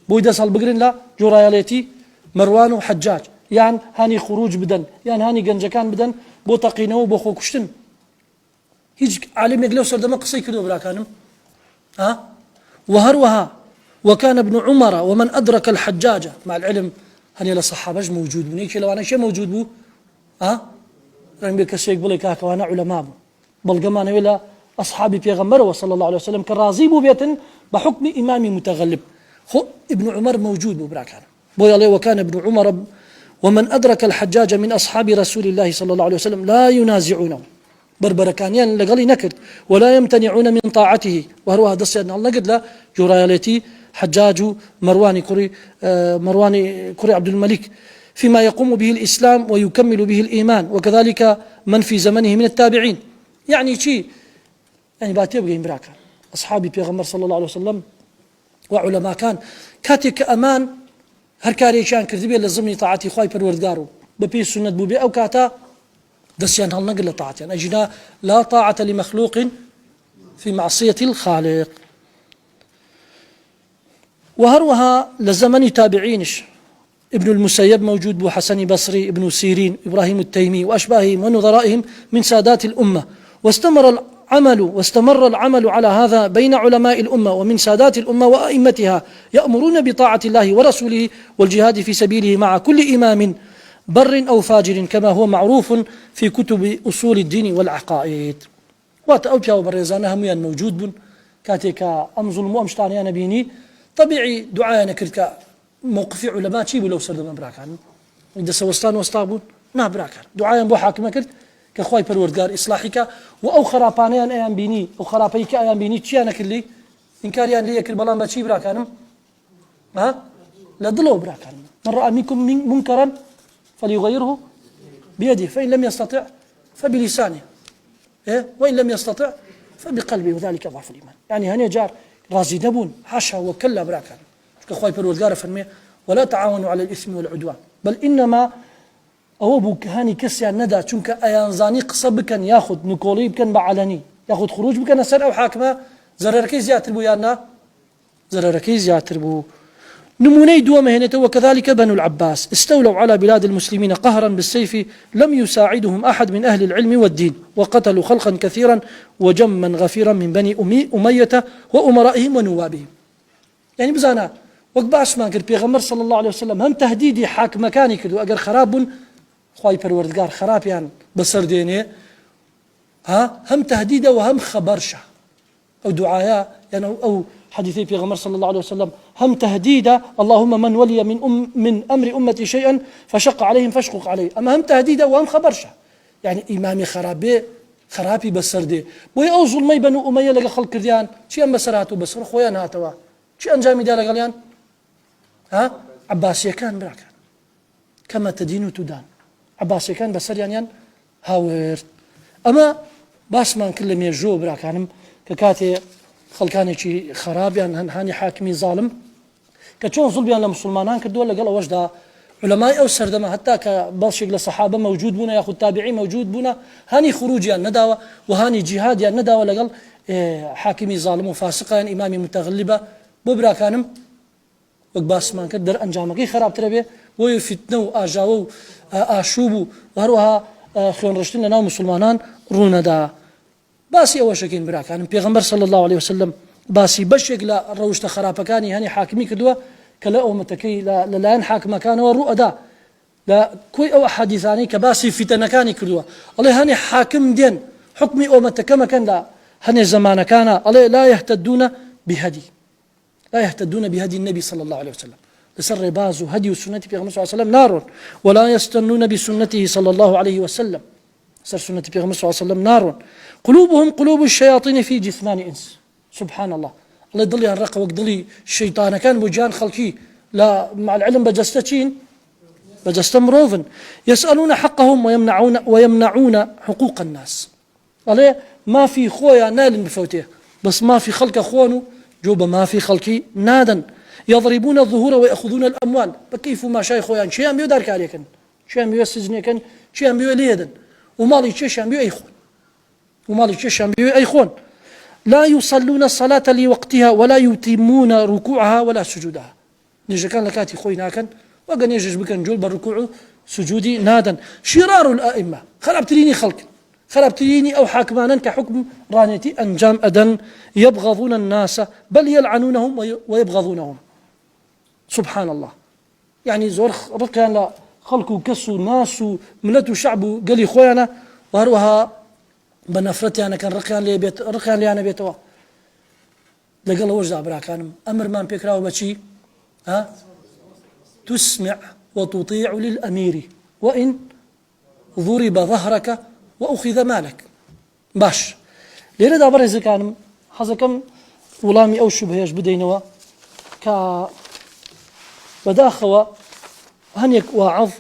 بويدا صال بقرين لا جراياليتي مروان وحجاج يعني هاني خروج بدن يعني هاني جنجا كان بدن بو تقينو بو خو كشتن هيج عالميك لو صار دم قصي كدو برا كانم ها وهروها وكان ابن عمر ومن أدرك الحجاج مع العلم هني لصحابج موجود بنيك لو أنا شيء موجود بو رمي كسيك بليك وانا علماء بل قمان ولا أصحابي بيغمر صلى الله عليه وسلم كرازي بو بيتن بحكم إمامي متغلب خو ابن عمر موجود بو براكان بوي عليه وكان ابن عمر ومن أدرك الحجاج من أصحاب رسول الله صلى الله عليه وسلم لا ينازعونه بربركانيان لقالي نكرت ولا يمتنعون من طاعته وهروها دسيدنا الله قد لا جرايالتي حجاج مروان كري عبد الملك فيما يقوم به الإسلام ويكمل به الإيمان وكذلك من في زمنه من التابعين يعني شيء يعني باتيب جيم براكا أصحابي بيغمر صلى الله عليه وسلم وعلماء كان كاتك أمان هركاري شان كذبية لزمني طاعتي خواي پروردگارو ببي سنة بوبي أو كاتا دسيان هل نقل طاعتي يعني أجنا لا طاعة لمخلوق في معصية الخالق وهروها لزمن تابعينش ابن المسيب موجود بو حسن بصري ابن سيرين إبراهيم التيمي وأشباههم ونظرائهم من سادات الأمة واستمر واستمر العمل على هذا بين علماء الأمة ومن سادات الأمة وأئمتها يأمرون بطاعة الله ورسوله والجهاد في سبيله مع كل إمام بر أو فاجر كما هو معروف في كتب أصول الدين والعقائد. واتأوبيا وبرزانا هميا موجود بن كاتك أم ظلم أم شطاني أنا بيني طبيعي دعاء نكرت موقف علماء شيء لو سرد من براكان إذا سوستان واستابون ما براكان دعاء بو حاكم كرت كخواي پروردگار إصلاحك وأو خرابانيان أيام بيني أو خرابيك أيام بيني تشيانا كلي إنكاريان لي يكر بلان بشي براكانم لا ضلوا براكانم من رأى منكم منكرا فليغيره بيده فإن لم يستطع فبلسانه وإن لم يستطع فبقلبه وذلك ضعف الإيمان. يعني هني جار رازي دبون حاشا وكلا براكان كخواي پروردگار فرمي ولا تعاونوا على الإثم والعدوان بل إنما أو بوك هاني كسيان ندى چونك أيانزاني قصب بكن ياخذ نكولي بكن بعلني ياخذ خروج بكن سر أو حاكمة زرركي زياتر بو يانا زرركي زياتر بو. نموني دوما هنا وكذلك بنو العباس استولوا على بلاد المسلمين قهرا بالسيف لم يساعدهم أحد من أهل العلم والدين وقتلوا خلقا كثيرا وجما غفيرا من بني أمية وأمرائهم ونوابهم. يعني بزانا وقباش ما قال بيغمر صلى الله عليه وسلم هم تهديدي حاكم مكاني كدو أجر خراب خواي پروردگار خراب يعني بسر دينه هم تهديده وهم خبرشه أو دعايا يعني أو حديثي في غمر صلى الله عليه وسلم هم تهديده اللهم من ولي من أمر أمتي شيئا فشق عليهم فاشقق عليه أما هم تهديده وهم خبرشه يعني إمامي خرابي بسر دي وهي أو ظلمي بنو أمية لقى خلق كرديان شي أم بسراتو بسر خويا ناتوا شي أنجامي دا لقاليان عباسية كان براكان كما تدين تدان عباسي كان بسر يعني هاورد أما باسمان كل ميجو براكانم ككاتي خلقاني شي خراب يعني هاني حاكمي ظالم كتشون ظلم لمسلمانان كدول لقال وجدا علماء أو سردما حتى كبالشيق للصحابة موجود بنا ياخذ تابعين موجود بنا هاني خروج يعني نداوة وهاني جهاد يعني نداوة لقال حاكمي ظالم وفاسق يعني إمامي متغلبة ببراكانم وقباسمان كدر أنجامكي خراب تربيه ويفتنوا آجاووا آشوبوا وهروها خيون رشتين لنا مسلمانان رونا دا باسي أول شكين براكان بيغمبر صلى الله عليه وسلم باسي بشيك لا روشت خرابكاني هاني حاكمي كدوا كلا أمتكي لا ينحاكم كان والرؤى دا لا كوي أو أحاديثاني كباسي فتنكاني كدوا الله هاني حاكم دين حكمي أمتك ما كان لا هاني زمان كان الله لا يهتدون بهدي النبي صلى الله عليه وسلم لسر باز هدي سنة في صلى الله عليه وسلم نار ولا يستنون بسنته صلى الله عليه وسلم سر سنة في صلى الله عليه وسلم نار قلوبهم قلوب الشياطين في جثمان إنس سبحان الله الله يضل ينرق وقضلي الشيطان كان بجان خلقي لا مع العلم بجستمروفن يسألون حقهم ويمنعون حقوق الناس الله ما في خويا نال بفوته بس ما في خلق أخوانه جوب ما في خلقي نادا يضربون الظهور ويأخذون الأموال بكيف ما شاي خويا شيئا بيو دارك عليكن شيئا بيو السجنيكن شيئا بيو ليدن ومالي شيئا بيو أيخون لا يصلون الصلاة لوقتها ولا يتمون ركوعها ولا سجودها نيجا كان لكاتي خوي ناكن وقن يجج بكن جول بالركوع سجودي نادا شرار الآئمة خربتليني أو حاكمانا كحكم رانيتي أنجام أدن يبغضون الناس بل يلعنونهم ويبغضونهم سبحان الله يعني زور رقيان لا خلقوا كسوا ناس ملتوا شعبوا قالي خويانا وهروها بنفرتي أنا كان رقيان لي أنا بيتوا لقال وجد براكانم أمر ما بيكراو بشي تسمع وتطيع للأمير وإن ضرب ظهرك وأخذ مالك باش ليرة دابر إذا كان حزكم ولامي أو شبهيش بدينوا بداخوا هنيك واعظ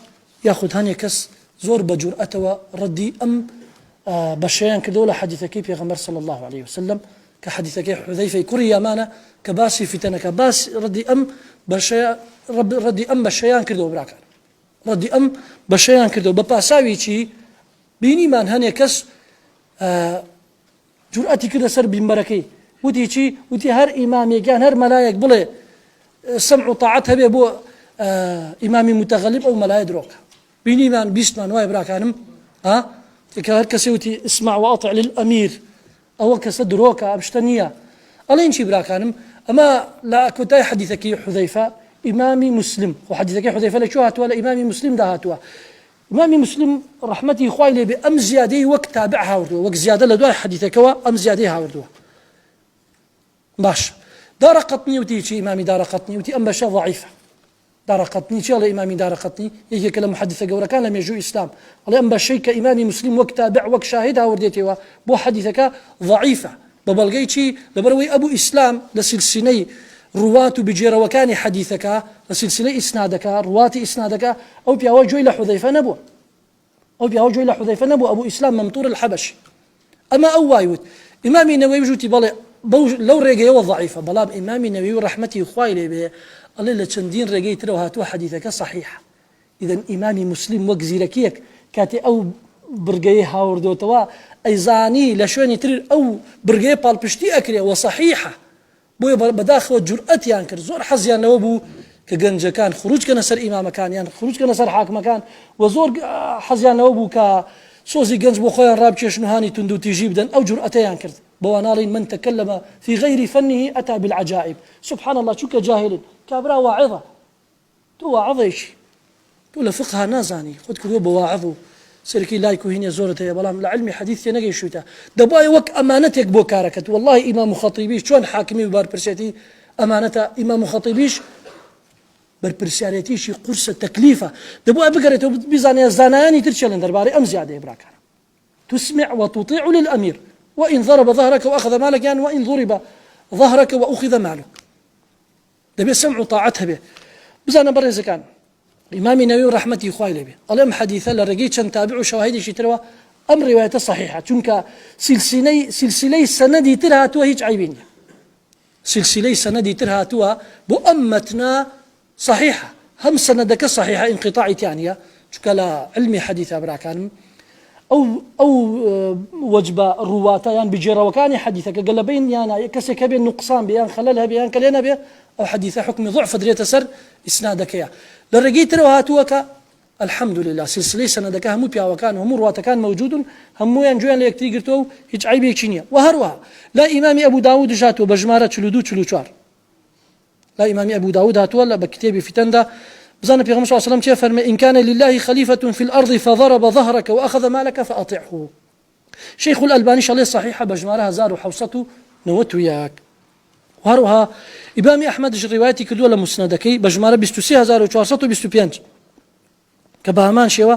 ياخذ هنيكس زور بجرأته ردي أم بشيان كدولة حديثك في غمر صلى الله عليه وسلم كحديثك حذيفة كوريا مانا كباسي فتنة كباس ردي أم بشيان كدو براكان ردي أم بشيان كدو بباساوي شي بيني من هنيكس جرأتي كده سر بمبركي ودي هر إمامي كان هر ملايك بله سمع طاعتها بيبو إمامي متغلب أو ملايك دروك بيني من بيسنا نواي براكانم هر كسيوتي اسمع وأطع للأمير ئەوە کەسە درۆکە ئەم نییە. ئەڵێن چی براکانم ئەمە لە کۆتای حەدیثەکەی حوذەیفە ئیمامی مسلم و حەدیثەکەی حوذەیفە لەکوێ هاتووە لە ئیمامی مسلم دا هاتووە. ئیمامی مسلم ڕەحمەتی خوای لێبێ ئەم زیادەی وەک تابع هاوردووە وەک زیادە لە دوای حەدیثەکەەوە ئەم زیادەی هاوردووە. باش دارەقەطنی وتی چی ئیمامی دارەقەطنی وتی ئەم بەشە ضعیفە. دارەقەطنی چێڵە ئیمامی دارەقەطنی یەکێکە لە محەدیثە گەورەکان لە مێژووی ئیسلام ئەڵێ ئەم بەشەی کە ئیمامی مسلم وەک تابع وەک شاهد هاوردێتەوە بۆ حەدیثەکە ضعیفە بە بەڵگەی چی لەبەرەوەی ئەبوو ئیسلام لە سلسینەی ڕوات و بجێرەوەکانی حەدیثەکە لە سلسلەی ئیسنادەکە ڕواتی ئیسنادەکە ئەو پیاوە گوێی لە حوذەیفە نەبووە. ئەو پیاوە گوێی لە حوذەیفە نەبوو ئەبوو ئیسلام مەمتور الحەبەشی. ئەمە ئەو وایوت ئیمامی نەوەوی وتی بەڵێ لەو ڕێگەیەوە ضعیفە بەڵام ئیمامی نەوەوی ڕەحمەتی خوای لێبێ ئەڵێ لە چەندین ڕێگەی ترەوە هاتووە حەدیثەکە صحیحە. ئیدەن ئیمامی مسلم وەک زیرەکیەک کاتێ ئەو برگەیە هاوردۆتەوە ئەیزانی لە شوێنی تر ئەو برگەیە پاڵپشتی ئەکرێ وە صحیحە بۆیە بەداخەوە جورئەتیان کرد زۆر حەزیان لەوە بوو کە گەنجەکان خروجکەنە سەر ئیمامەکان یان خروجکەنە سەر حاکمەکان و زۆر حەزیان لەوە بوو کە سۆزی گەنج بۆ خۆیان ڕابکێشن و هانی تونند و تیژی بدەن ئەو جورئەتیان کرد بەوە ناڵین من تكلم في غير فنه أتى بالعجائب. سبحان الله چونکە جاهلن کابرا واعظە تۆ واعظەیشی تۆ لە فقها نازانی خۆت کردووە بە واعظ و سەرکی لایک و هینێ زۆرت هەیە بەڵام لە علمی حەدیث تێ نەگەیشتوویتە دەبوایە وەک ئەمانەتێک بۆ کارەکەت. والله ئیمام خەتیبیش چۆن حاکمی و بارپرسێتی ئەمانەتە ئیمام خەتیبیش بەرپرسیارەتیشی قورسە تەکلیفە دەبوایە بگەڕێتەوە بزانێ زانایانی تر چێڵن دەربارەی ئەم زیادەیە براکانە. تسمع وتطيع للأمير وإن ضرب ظهرك وأخذ مالك يعني وإن ضرب ظهرك وأخذ مالك. دەبێ سمع و طاعەت هەبێ. بزانە بەڕێزەکان ئیمامی نەووی ڕەحمەتی خوای لێبێ ئەڵێ ئەم حەدیثە لە ڕێگەی چەند تابع و شاهیدێکی ترەوە ئەم ڕیوایەتە صحیحە چونکە سلسلەی سەنەدی تر هاتووە هیچ عیبی نییە. سلسلەی سەنەدی تر هاتووە بۆ ئەم مەتنە صحیحە هەم سەنەدەکە صحیحە انقطاعی تیانە چونکە لە علمی حەدیثە براکانم ئەو وەجبە ڕواتە یان بجێڕەوەکانی حەدیثەکە گەلە بین یانە کەسێک هەبێ نوقسان بێ یان خەلەل هەبێ یان کە لێ نەبێ ئەو حەدیثە حکمی ضعف درێتە سەر ئیسنادەکەیە. لە ڕێگەی ترەوە هاتووە کە الحمد لله سلسلەی سەنەدەکە هەموو پیاوەکان و هەموو ڕواتەکان موجودن هەمویان گوێیان لە یەکتری گرتووە و هیچ عیبێکی نییە. و هەروەها لا ئیمامی ئەبوو داود هاتووە بە ژمارە 42 44 لا ئیمامی ئەبوو داود هاتووە لە بە کتێبی فتەندا بزانە پێغەمبەر صلی الله عليه وسلم چێ فەرمێ إن كان لله خليفة في الأرض فضرب ظهرك وأخذ مالك فأطعه. شيخ الألباني شاليه صحيحة بجمارة 1791. وهروها إمام أحمد روايتي كدوة لمسندكي بجمارة 23425 كبهمان شيوا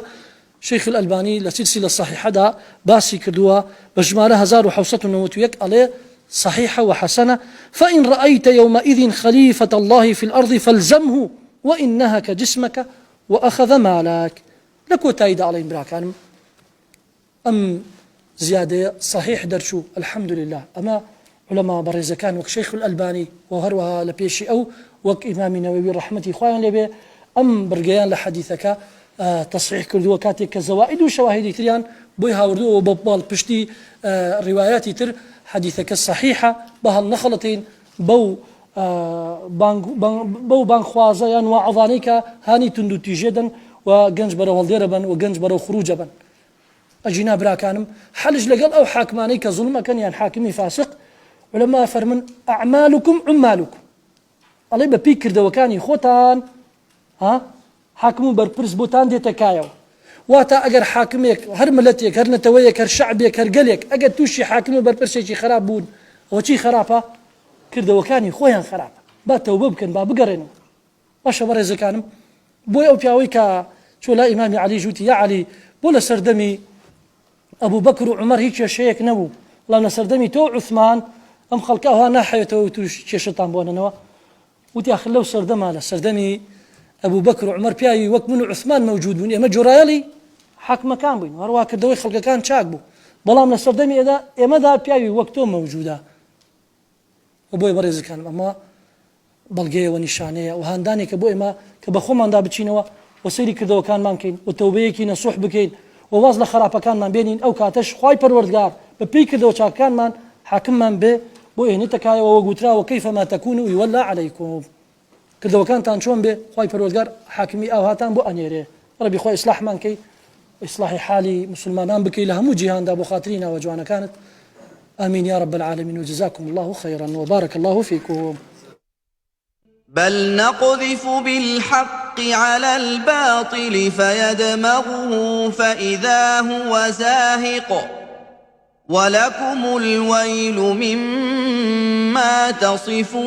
شيخ الألباني لسلسلة الصحيحة دا باسي كدوة بجمارة 1791 عليه صحيحة وحسنة. فإن رأيت يومئذ خليفة الله في الأرض فالزمه وإن نهك جسمك وأخذ مالك. لكو تايد عليهم براكانم أم زيادة صحيح درشو الحمد لله. أما علماء برزكان وك شيخ الألباني وهروها لبيشي أو وك إمام نووي رحمتي خوان لبي أم برقيان لحديثك تصحيح كردو كاتي كزوائد وشواهد تريان بوي هاوردو وببال بشتي رواياتي تر حديثك الصحيحة بها النخلتين بو بان خوازيان وعظانيك هاني تندو تيجيدا وجنج برو والديربا وجنج برو خروجبا. أجينا براكانم حلج لقل أو حاكماني كظلمة كان يعني حاكمي فاسق ولما فرمن أعمالكم عمالكم الله ببيك كردو كاني خوتان حاكمو بربرس بوتان دي تكايو واتا اگر حاكميك هر ملتيك هر نتويك هر شعبيك هر قليك اگر توشي حاكمو بربرسي خراب بون وشي خرابة كردو كاني خويان خراب با توبه بكن با بقرنو باشا برزي كانم بوي او بياويكا شو لا امامي علي جوتي يا علي بولا سردمي ابو بكر وعمر هيك شيك نبو والله سردمي تو عثمان ام خلقها ناحيه تو شي شيطان بونا نوا وتي اخلو سردم على سردمي ابو بكر وعمر بياي وقت منو عثمان موجود بون اما جرايلي حاكم كان بين وروا كدوي خلق كان شاق بو بلام سردمي اذا اما دا بياي وقتو موجوده ابوي برز كان اما بلغيه ونشانيه وهانداني كبوي ما كبخوم دا بتشينوا وسيري كدو كان ممكن وتوبيكي نصح بكين وواصل خرابه كان من بينين او كاتش خوي پروردگار ببي كدو كان من حاكم من به بو هني تكاي وغوترا وكيف ما تكونوا يولى عليكم كدو كان تانشون به خوي پروردگار حاكمي او هاتان بو انيره ربي خوي اصلاح منكي اصلاح حالي مسلمانان بكي لهم جهان دا بو خاطرينا وجوانا كانت آمين يا رب العالمين، وجزاكم الله خيرا وبارك الله فيكم. بل نقذف بالحق على الباطل فيدمغه فإذا هو زاهق ولكم الويل مما تصفون.